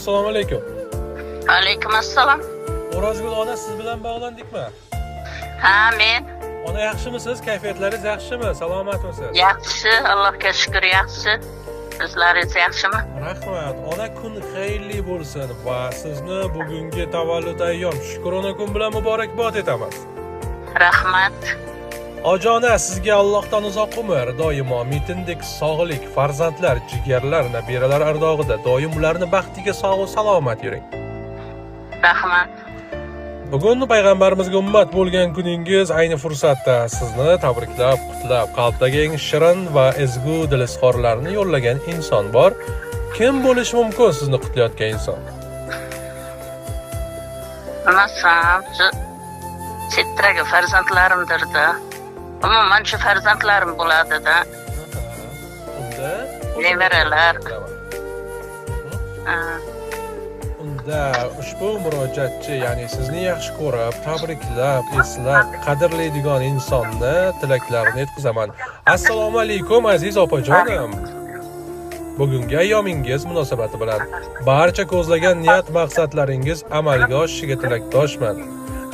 assalomu alaykum. Alaykum assalom. O'rozgul ona siz bilan bog'landikmi? Ha, men. Ona yaxshimisiz? Kayfiyatlaringiz yaxshimi? Salomatmisiz? Yaxshi, Allohga shukr, yaxshi. Sizlaringiz yaxshimi? Rahmat. Ona kun xayrli bo'lsin va sizni bugungi tavallud ayyom Shukrona kun bilan muborakbod etamiz. Rahmat. Ojona, sizga Allohdan uzoq umr, doimo mitindek sog'lik, farzandlar, jigarlar, nabiralar ardog'ida doim ularni baxtiga sog' va salomat yuring. Rahmat. Bugun payg'ambarimizga ummat bo'lgan kuningiz ayni fursatda sizni tabriklab, qutlab, qalbdagi eng shirin va ezgu dilizxorlarni yo'llagan inson bor. Kim bo'lishi mumkin sizni qutlayotgan inson? Masam, chetdagi farzandlarimdir-da. Umuman shu farzandlarim bo'ladi-da. Unda Nevaralar. Unda ushbu murojaatchi, ya'ni sizni yaxshi ko'rib, tabriklab, eslab, qadrlaydigan insonni tilaklarini yetkazaman. Assalomu alaykum aziz opajonim. Bugungi ayyomingiz munosabati bilan barcha ko'zlagan niyat maqsadlaringiz amalga oshishiga tilakdoshman.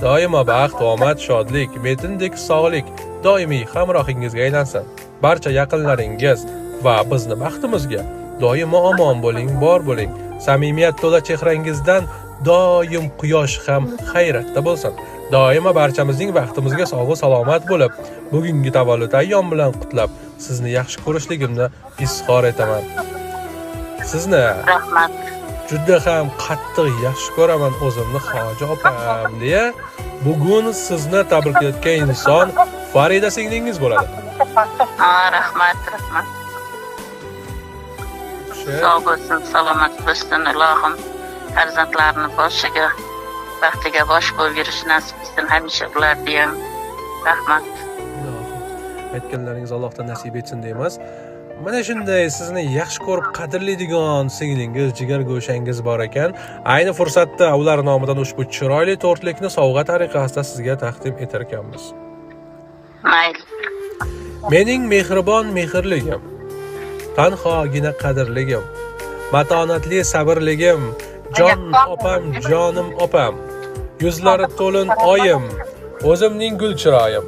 Doimo baxt, omad, shodlik, metindek sog'lik doimiy hamrohingizga aylansin. Barcha yaqinlaringiz va bizni baxtimizga doimo omon bo'ling, bor bo'ling. Samimiyat to'la chehrangizdan doim quyosh ham hayratda bo'lsin. Doimo barchamizning vaqtimizga sog' va salomat bo'lib, bugungi tavallud ayyom bilan qutlab, sizni yaxshi ko'rishligimni izhor etaman. Sizni Rahmat. juda ham qattiq yaxshi ko'raman o'zimni Hoji opam deya bugun sizni tabriklayotgan inson Farida singlingiz bo'ladi. Ha, rahmat. Sog' bo'lsin, salomat bo'lsin, Ilohim farzandlarini boshiga, baxtiga bosh qo'yib yurish nasib etsin hamisha ularga ham. Rahmat. Aytganlaringiz Allohdan nasib etsin deymiz. Mana shunday sizni yaxshi ko'rib qadrlaydigan singlingiz, jigar go'shangiz bor ekan. Ayni fursatda ular nomidan ushbu chiroyli to'rtlikni sovg'a tariqasida sizga taqdim etar ekanmiz. Mayli. Mening mehribon mehrligim, tanhogina qadrligim, matonatli sabrligim, jon opam, jonim opam, yuzlari to'lin oyim, o'zimning gul chiroyim,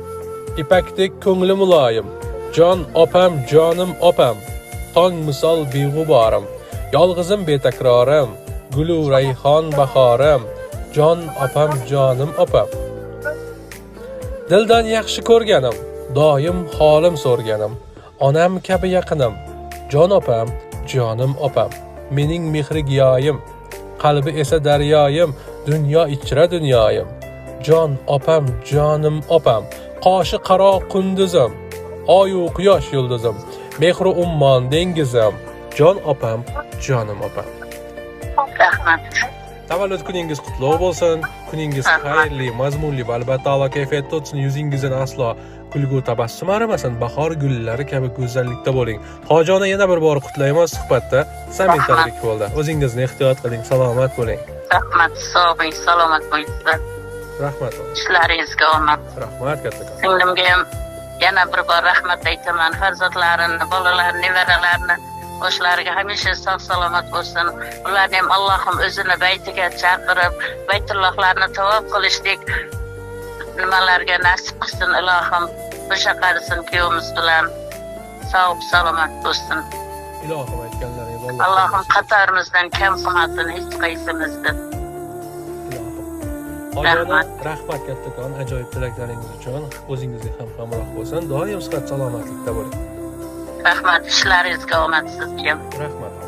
ipakdek ko'ngli muloyim, jon opam, jonim opam, tong misol beg'uborim, yolg'izim betakrorim, gulu rayhon bahorim, jon opam, jonim opam. Dildan yaxshi ko'rganim, doim holim so'rganim, onam kabi yaqinim, jon opam, jonim opam, mening mehri giyoyim, qalbi esa daryoyim, dunyo ichra dunyoyim, jon opam, jonim opam, qoshi qaro qunduzim, oyu quyosh yulduzim, mehri ummon dengizim, jon opam, jonim opam. Rahmat. Tavallud kuningiz qutlug' bo'lsin. Kuningiz xayrli, mazmunli va albatta a'lo kayfiyatda o'tsin. Yuzingizdan aslo kulgu tabassum arimasin. Bahor gullari kabi go'zallikda bo'ling. Hojona yana bir bor qutlaymiz suhbatda. Samimiy tabrik bo'ldi. O'zingizni ehtiyot qiling, salomat bo'ling. Rahmat, sog' bo'ling, salomat bo'ling. Rahmat. Ishlaringizga omad. Rahmat kattakon. Singlimga ham yana bir bor rahmat aytaman. Farzandlarini, bolalarini, nevaralarini boshlariga hamisha sog' salomat bo'lsin. Ularni ham Allohim o'zini baytiga chaqirib, baytullohlarni tavob qilishlik nimalarga nasib qilsin. Ilohim o'sha qarisin kuyovimiz bilan sog' salomat bo'lsin. Ilohim aytganlaringiz Allohim qatorimizdan kam qilmasin hech qaysimizni. Hojona, rahmat kattakon, ajoyib tilaklaringiz uchun. O'zingizga ham hamroh bo'lsin. Doim sihat salomatlikda bo'ling. Rahmat, ishlaringizga omad sizga. Rahmat.